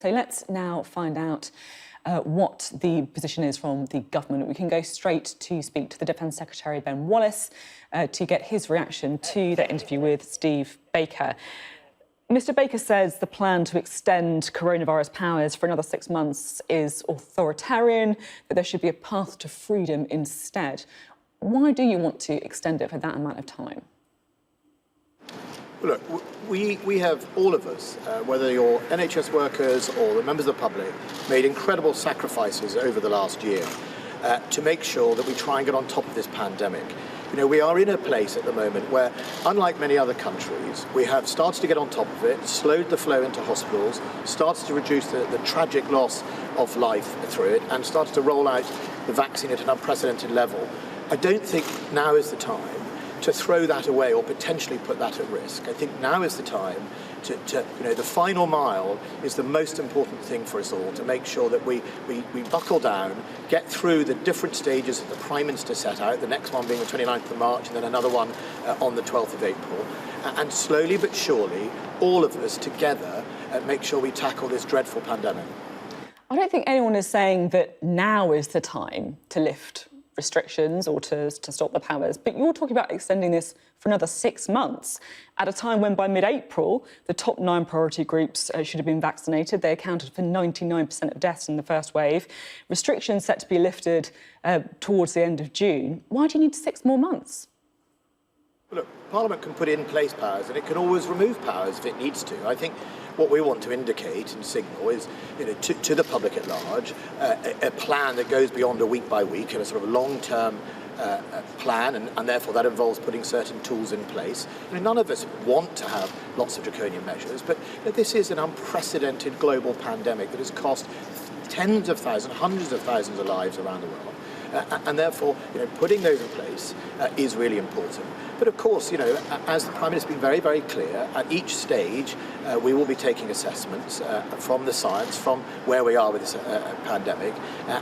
So let's now find out what the position is from the government. We can go straight to speak to the Defence Secretary Ben Wallace to get his reaction to the interview with Steve Baker. Mr Baker says the plan to extend coronavirus powers for another 6 months is authoritarian, that there should be a path to freedom instead. Why do you want to extend it for that amount of time? Look, we have, all of us, whether you're NHS workers or the members of the public, made incredible sacrifices over the last year to make sure that we try and get on top of this pandemic. You know, we are in a place at the moment where, unlike many other countries, we have started to get on top of it, slowed the flow into hospitals, started to reduce the tragic loss of life through it, and started to roll out the vaccine at an unprecedented level. I don't think now is the time to throw that away or potentially put that at risk. I think now is the time to the final mile is the most important thing for us all, to make sure that we buckle down, get through the different stages that the Prime Minister set out, the next one being the 29th of March and then another one on the 12th of April, and slowly but surely, all of us together make sure we tackle this dreadful pandemic. I don't think anyone is saying that now is the time to lift restrictions or to stop the powers, but you're talking about extending this for another 6 months at a time when by mid-April the top 9 priority groups should have been vaccinated. They accounted for 99% of deaths in the first wave. Restrictions set to be lifted towards the end of June. Why do you need 6 more months? Look, Parliament can put in place powers and it can always remove powers if it needs to. I think what we want to indicate and signal is, to the public at large, a plan that goes beyond a week by week and a sort of long-term plan, and therefore that involves putting certain tools in place. None of us want to have lots of draconian measures, but this is an unprecedented global pandemic that has cost tens of thousands, hundreds of thousands of lives around the world. And therefore, putting those in place is really important. But of course, as the Prime Minister has been very, very clear, at each stage we will be taking assessments from the science, from where we are with this pandemic,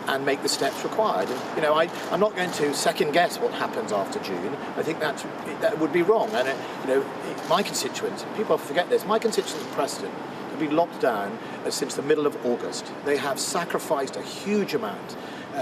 and make the steps required. And, I'm not going to second guess what happens after June. I think that would be wrong. And, my constituents, people often forget this, my constituents in Preston have been locked down since the middle of August. They have sacrificed a huge amount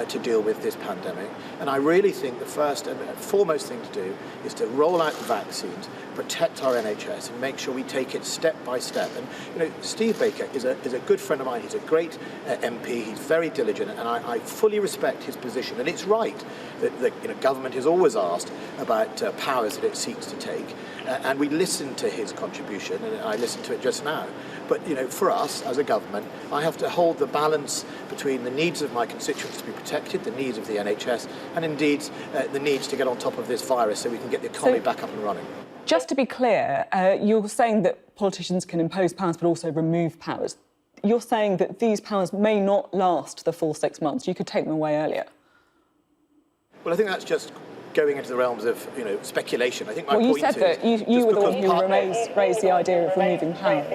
to deal with this pandemic. And I really think the first and foremost thing to do is to roll out the vaccines, protect our NHS and make sure we take it step by step. And Steve Baker is a good friend of mine. He's a great MP. He's very diligent, and I fully respect his position. And it's right that the government is always asked about powers that it seeks to take. And we listen to his contribution, and I listened to it just now. But, for us as a government, I have to hold the balance between the needs of my constituents to be protected, the needs of the NHS, and indeed the needs to get on top of this virus so we can get the economy back up and running. Just to be clear, you're saying that politicians can impose powers but also remove powers. You're saying that these powers may not last the full 6 months. You could take them away earlier. Well, I think that's just going into the realms of, speculation. I think my point is... Well, you said that you were the one who raised the idea of removing powers.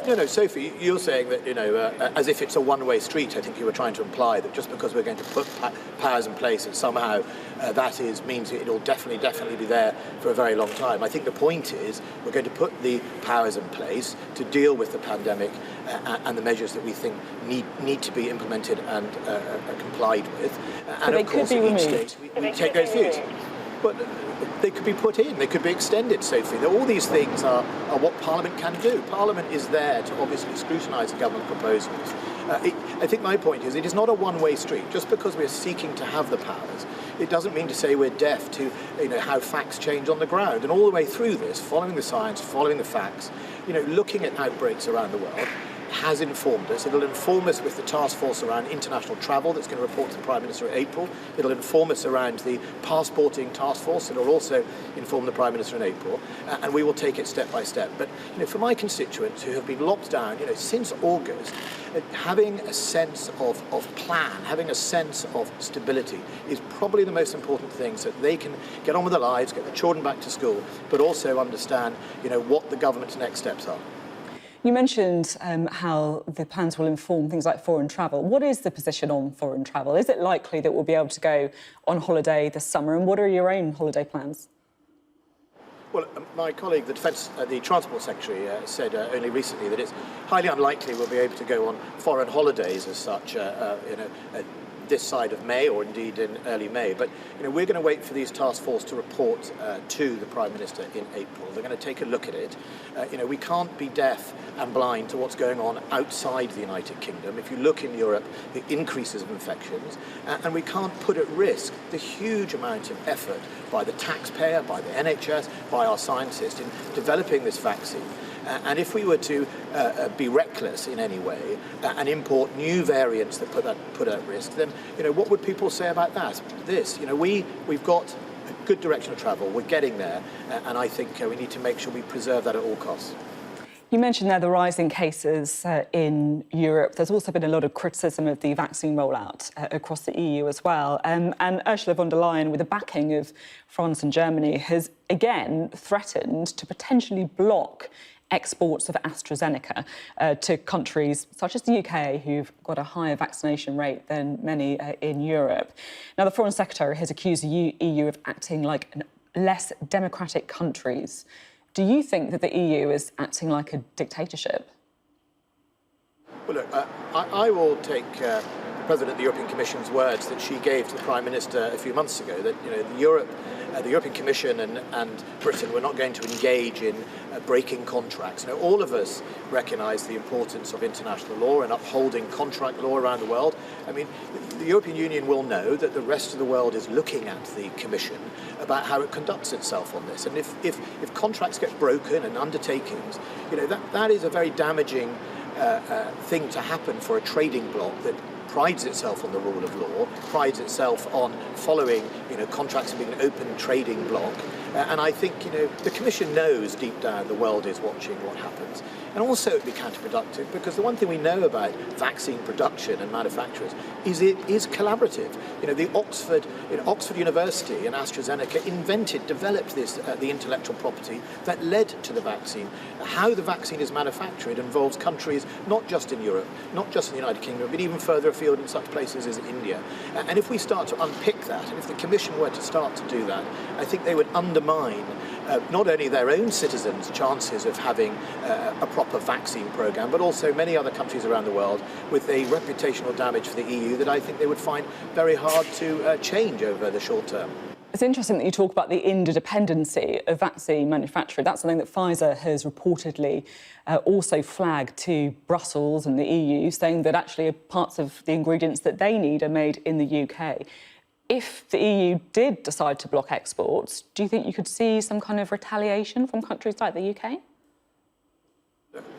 No, Sophie, you're saying that, as if it's a one-way street. I think you were trying to imply that just because we're going to put powers in place and somehow means it'll definitely be there for a very long time. I think the point is we're going to put the powers in place to deal with the pandemic and the measures that we think need to be implemented and complied with. And of course, at each stage we take those views. But they could be put in, they could be extended, Sophie. All these things are what Parliament can do. Parliament is there to obviously scrutinise the government proposals. I think my point is it is not a one-way street. Just because we're seeking to have the powers, it doesn't mean to say we're deaf to how facts change on the ground. And all the way through this, following the science, following the facts, looking at outbreaks around the world, has informed us. It'll inform us with the task force around international travel that's going to report to the Prime Minister in April. It'll inform us around the passporting task force. It'll also inform the Prime Minister in April. And we will take it step by step. But for my constituents who have been locked down since August, having a sense of plan, having a sense of stability is probably the most important thing, so that they can get on with their lives, get their children back to school, but also understand what the government's next steps are. You mentioned how the plans will inform things like foreign travel. What is the position on foreign travel? Is it likely that we'll be able to go on holiday this summer? And what are your own holiday plans? Well, my colleague, the Transport Secretary, said only recently that it's highly unlikely we'll be able to go on foreign holidays as such, this side of May, or indeed in early May. But we're going to wait for these task force to report to the Prime Minister in April. They're going to take a look at it. We can't be deaf and blind to what's going on outside the United Kingdom. If you look in Europe, the increases of infections, and we can't put at risk the huge amount of effort by the taxpayer, by the NHS, by our scientists in developing this vaccine. And if we were to be reckless in any way and import new variants that put at risk, then what would people say about that? We've got a good direction of travel. We're getting there, and I think we need to make sure we preserve that at all costs. You mentioned there the rising cases in Europe. There's also been a lot of criticism of the vaccine rollout across the EU as well. And Ursula von der Leyen, with the backing of France and Germany, has again threatened to potentially block exports of AstraZeneca to countries such as the UK, who've got a higher vaccination rate than many in Europe. Now, the Foreign Secretary has accused the EU of acting like less democratic countries. Do you think that the EU is acting like a dictatorship? Well, look, I will take the President of the European Commission's words that she gave to the Prime Minister a few months ago, that the European Commission and Britain were not going to engage in breaking contracts. All of us recognise the importance of international law and upholding contract law around the world. I mean, the European Union will know that the rest of the world is looking at the Commission about how it conducts itself on this. And if contracts get broken and undertakings, that is a very damaging thing to happen for a trading bloc that prides itself on the rule of law, prides itself on following, contracts and being an open trading bloc. And I think, the Commission knows deep down the world is watching what happens. And also it'd be counterproductive, because the one thing we know about vaccine production and manufacturers is it is collaborative. The Oxford University and AstraZeneca developed this, the intellectual property that led to the vaccine. How the vaccine is manufactured involves countries not just in Europe, not just in the United Kingdom, but even further afield in such places as India. And if we start to unpick that, and if the Commission were to start to do that, I think they would undermine not only their own citizens' chances of having a proper vaccine programme, but also many other countries around the world with a reputational damage for the EU that I think they would find very hard to change over the short term. It's interesting that you talk about the interdependency of vaccine manufacturing. That's something that Pfizer has reportedly also flagged to Brussels and the EU, saying that actually parts of the ingredients that they need are made in the UK. If the EU did decide to block exports, do you think you could see some kind of retaliation from countries like the UK?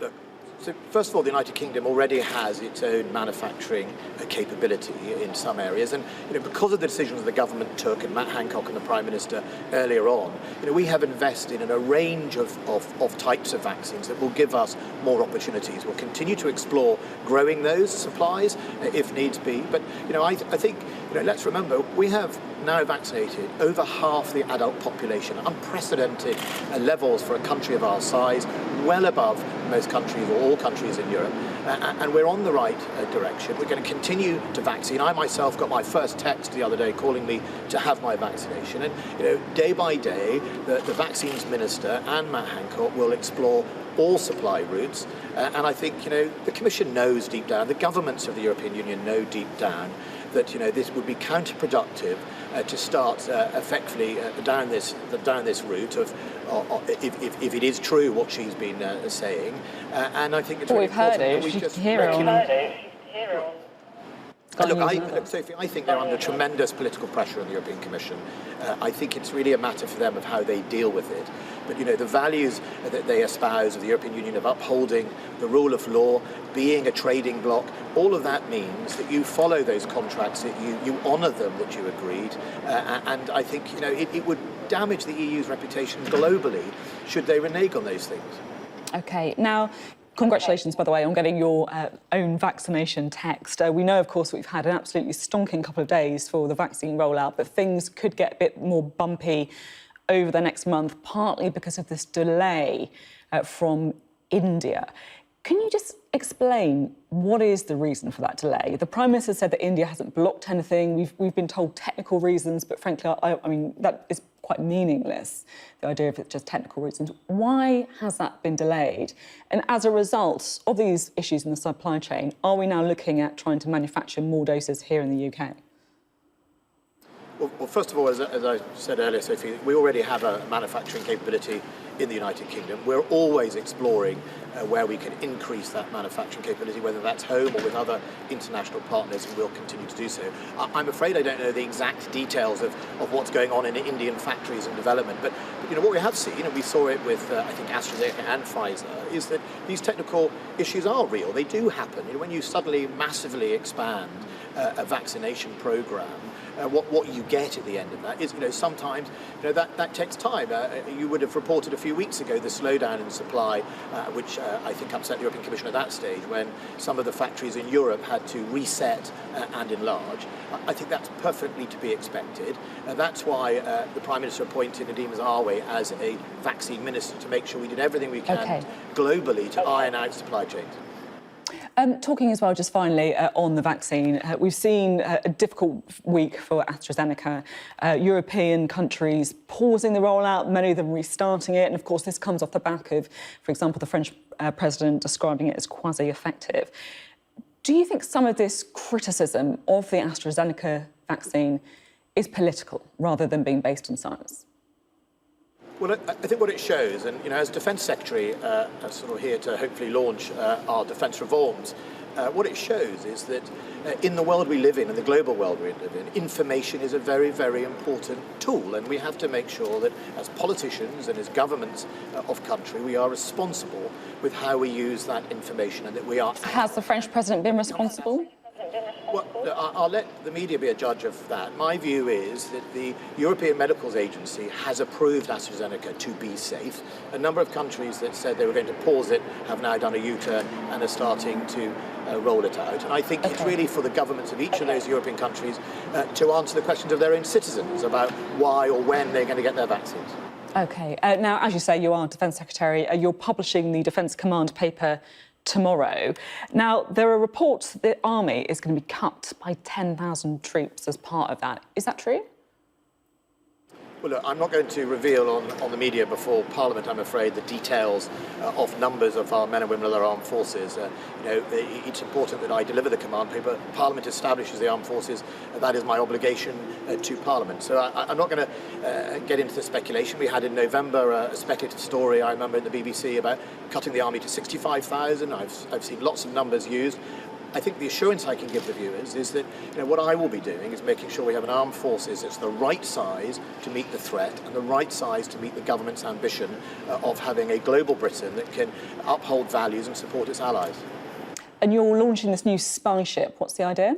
Look. So first of all, the United Kingdom already has its own manufacturing capability in some areas, and because of the decisions the government took, and Matt Hancock and the Prime Minister earlier on, we have invested in a range of types of vaccines that will give us more opportunities. We'll continue to explore growing those supplies if needs be, but I think let's remember we have now vaccinated over half the adult population, unprecedented levels for a country of our size, well above most countries or all countries in Europe, and we're on the right direction. We're going to continue to vaccine. I myself got my first text the other day calling me to have my vaccination, and day by day the vaccines minister and Matt Hancock will explore all supply routes, and I think the Commission knows deep down, the governments of the European Union know deep down that this would be counterproductive to start effectively down this route of if it is true what she's been saying, and I think it's really important that we just Look, Sophie, I think they're under tremendous political pressure on the European Commission. I think it's really a matter for them of how they deal with it. But, the values that they espouse of the European Union of upholding the rule of law, being a trading bloc, all of that means that you follow those contracts, that you honour them, that you agreed. And I think, it would damage the EU's reputation globally should they renege on those things. OK, now, congratulations, by the way, on getting your own vaccination text. We know, of course, we've had an absolutely stonking couple of days for the vaccine rollout, but things could get a bit more bumpy over the next month, partly because of this delay from India. Can you just explain what is the reason for that delay? The Prime Minister said that India hasn't blocked anything. We've been told technical reasons, but frankly, I mean, that is quite meaningless, the idea of it's just technical reasons. Why has that been delayed? And as a result of these issues in the supply chain, are we now looking at trying to manufacture more doses here in the UK? Well, first of all, as I said earlier, Sophie, we already have a manufacturing capability in the United Kingdom. We're always exploring where we can increase that manufacturing capability, whether that's home or with other international partners, and we'll continue to do so. I'm afraid I don't know the exact details of what's going on in Indian factories and development, but what we have seen, and we saw it with, I think, AstraZeneca and Pfizer, is that these technical issues are real. They do happen. When you suddenly massively expand a vaccination program, what you get at the end of that is, sometimes, that takes time. You would have reported a few weeks ago the slowdown in supply, which I think upset the European Commission at that stage, when some of the factories in Europe had to reset and enlarge. I think that's perfectly to be expected. That's why the Prime Minister appointed Nadeem Zahawi as a vaccine minister, to make sure we did everything we can globally to iron out supply chains. Talking as well, just finally, on the vaccine, we've seen a difficult week for AstraZeneca. European countries pausing the rollout, many of them restarting it. And of course, this comes off the back of, for example, the French president describing it as quasi-effective. Do you think some of this criticism of the AstraZeneca vaccine is political rather than being based on science? Well, I think what it shows, and as Defence Secretary, I'm sort of here to hopefully launch our defence reforms, what it shows is that in the world we live in, and the global world we live in, information is a very, very important tool, and we have to make sure that as politicians and as governments of country, we are responsible with how we use that information, and that we are... Has the French president been responsible? Well, I'll let the media be a judge of that. My view is that the European Medicals Agency has approved AstraZeneca to be safe. A number of countries that said they were going to pause it have now done a U-turn and are starting to roll it out. And I think it's really for the governments of each of those European countries to answer the questions of their own citizens about why or when they're going to get their vaccines. OK. Now, as you say, you are Defence Secretary. You're publishing the Defence Command paper tomorrow. Now, there are reports that the army is going to be cut by 10,000 troops as part of that. Is that true? Well, look, I'm not going to reveal on the media before Parliament, I'm afraid, the details of numbers of our men and women of our armed forces. It's important that I deliver the command paper. Parliament establishes the armed forces. That is my obligation to Parliament. So I'm not going to get into the speculation. We had in November a speculative story, I remember, in the BBC about cutting the army to 65,000. I've seen lots of numbers used. I think the assurance I can give the viewers is that what I will be doing is making sure we have an armed forces that's the right size to meet the threat and the right size to meet the government's ambition of having a global Britain that can uphold values and support its allies. And you're launching this new spy ship. What's the idea?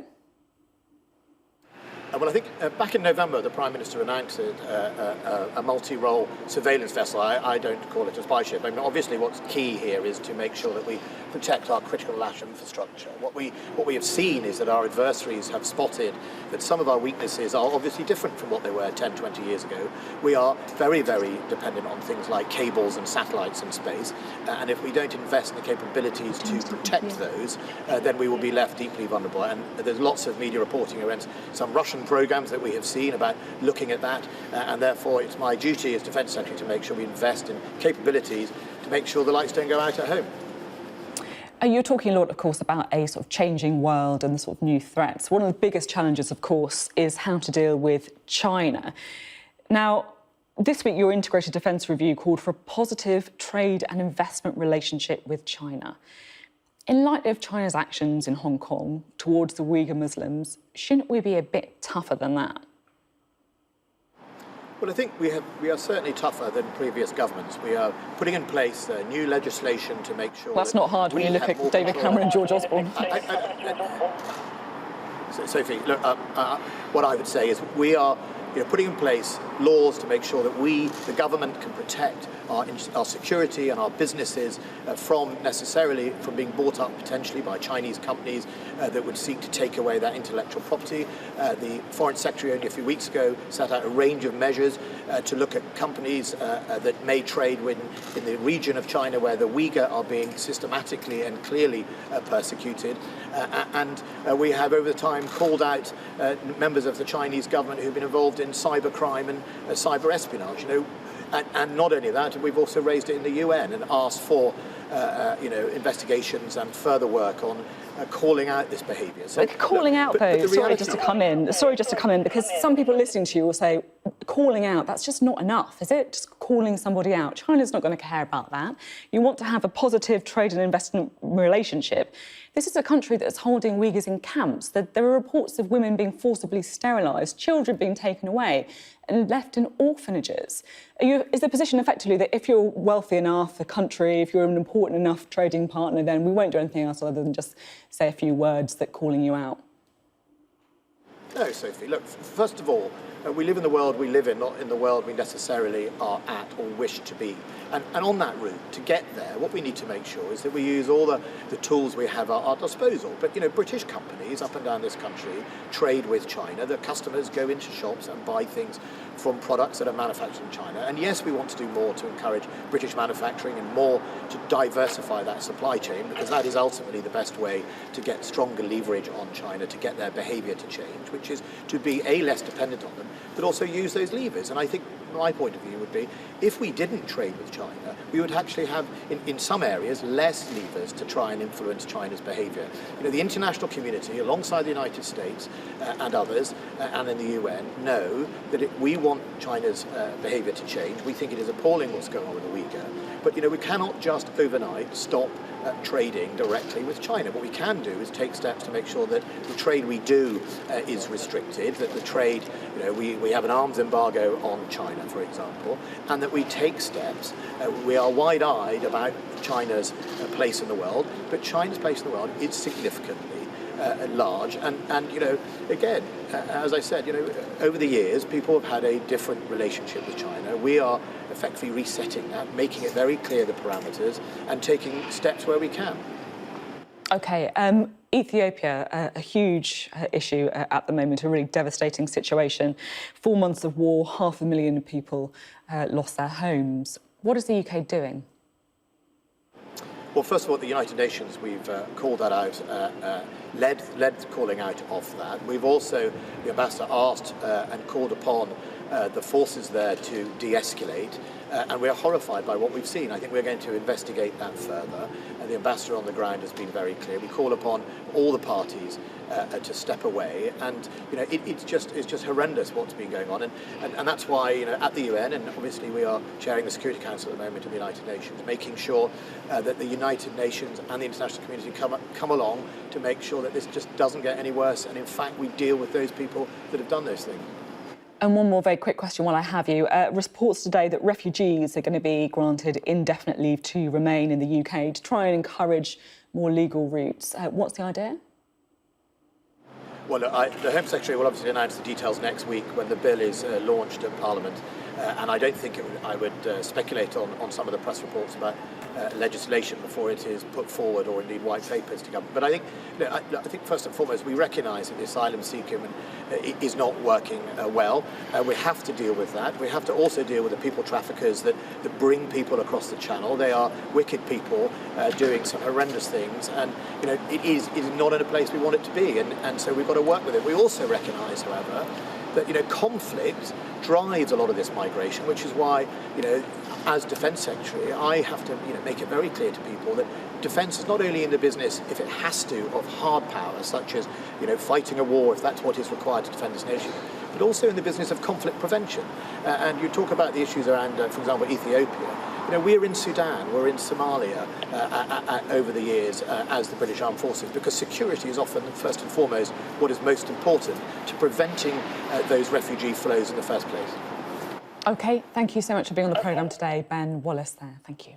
Well, I think back in November, the Prime Minister announced a multi-role surveillance vessel. I don't call it a spy ship. I mean, obviously, what's key here is to make sure that we protect our critical national infrastructure. What we have seen is that our adversaries have spotted that some of our weaknesses are obviously different from what they were 10, 20 years ago. We are very, very dependent on things like cables and satellites in space. And if we don't invest in the capabilities to protect those, then we will be left deeply vulnerable. And there's lots of media reporting around some Russian programs that we have seen about looking at that, and therefore it's my duty as Defence Secretary to make sure we invest in capabilities to make sure the lights don't go out at home. You're talking a lot, of course, about a sort of changing world and the sort of new threats. One of the biggest challenges, of course, is how to deal with China. Now, this week, your Integrated Defence Review called for a positive trade and investment relationship with China. In light of China's actions in Hong Kong towards the Uyghur Muslims, shouldn't we be a bit tougher than that? Well, I think we are certainly tougher than previous governments. We are putting in place new legislation to make sure... Well, that's not hard when you look at David Cameron and George Osborne. Sophie, look, what I would say is we are putting in place laws to make sure that we, the government, can protect our security and our businesses from being bought up potentially by Chinese companies that would seek to take away that intellectual property. The Foreign Secretary only a few weeks ago set out a range of measures to look at companies that may trade in the region of China where the Uyghur are being systematically and clearly persecuted. And we have over time called out members of the Chinese government who've been involved in cybercrime and cyber espionage. And not only that, we've also raised it in the UN and asked for investigations and further work on calling out this behaviour. So, calling out, though, sorry just to come in, because some people listening to you will say, calling out, that's just not enough, is it? Just calling somebody out. China's not going to care about that. You want to have a positive trade and investment relationship. This is a country that's holding Uyghurs in camps. There are reports of women being forcibly sterilised, children being taken away and left in orphanages. Is the position effectively that if you're wealthy enough, a country, if you're an important enough trading partner, then we won't do anything else other than just say a few words that calling you out? No, Sophie. Look, first of all, we live in the world we live in, not in the world we necessarily are at or wish to be. And on that route, to get there, what we need to make sure is that we use all the tools we have at our disposal. But, British companies up and down this country trade with China. The customers go into shops and buy things from products that are manufactured in China. And yes, we want to do more to encourage British manufacturing and more to diversify that supply chain, because that is ultimately the best way to get stronger leverage on China, to get their behaviour to change, which is to be, A, less dependent on them, but also use those levers. And I think my point of view would be, if we didn't trade with China, we would actually have, in some areas, less levers to try and influence China's behaviour. The international community, alongside the United States and others, and in the UN, know that we want China's behaviour to change. We think it is appalling what's going on with the Uyghur. But, we cannot just overnight stop trading directly with China. What we can do is take steps to make sure that the trade we do is restricted, that the trade, we have an arms embargo on China, for example, and that we take steps. We are wide-eyed about China's place in the world, but China's place in the world is significantly large. And again, as I said, over the years, people have had a different relationship with China. We are effectively resetting that, making it very clear the parameters and taking steps where we can. OK, Ethiopia, a huge issue at the moment, a really devastating situation. 4 months of war, 500,000 people lost their homes. What is the UK doing? Well, first of all, at the United Nations, we've called that out, led calling out of that. We've also, the ambassador asked and called upon the forces there to de-escalate, and we're horrified by what we've seen. I think we're going to investigate that further. The ambassador on the ground has been very clear. We call upon all the parties to step away, and it's just horrendous what's been going on, and that's why at the UN, and obviously we are chairing the Security Council at the moment of the United Nations, making sure that the United Nations and the international community come along to make sure that this just doesn't get any worse, and in fact we deal with those people that have done those things. And one more very quick question while I have you. Reports today that refugees are going to be granted indefinite leave to remain in the UK to try and encourage more legal routes. What's the idea? Well, the Home Secretary will obviously announce the details next week when the bill is launched at Parliament, and I don't think I would speculate on some of the press reports about legislation before it is put forward, or indeed white papers to government. But I think first and foremost we recognise that the asylum seeker is not working well. We have to deal with that. We have to also deal with the people traffickers that bring people across the channel. They are wicked people doing some horrendous things, and it is not in a place we want it to be, and so we've got to work with it. We also recognise, however, that conflict drives a lot of this migration, which is why as Defence Secretary I have to make it very clear to people that defence is not only in the business, if it has to, of hard power, such as fighting a war if that's what is required to defend this nation, but also in the business of conflict prevention. And you talk about the issues around, for example, Ethiopia. We're in Sudan, we're in Somalia over the years as the British Armed Forces, because security is often, first and foremost, what is most important to preventing those refugee flows in the first place. OK, thank you so much for being on the programme today. Ben Wallace there, thank you.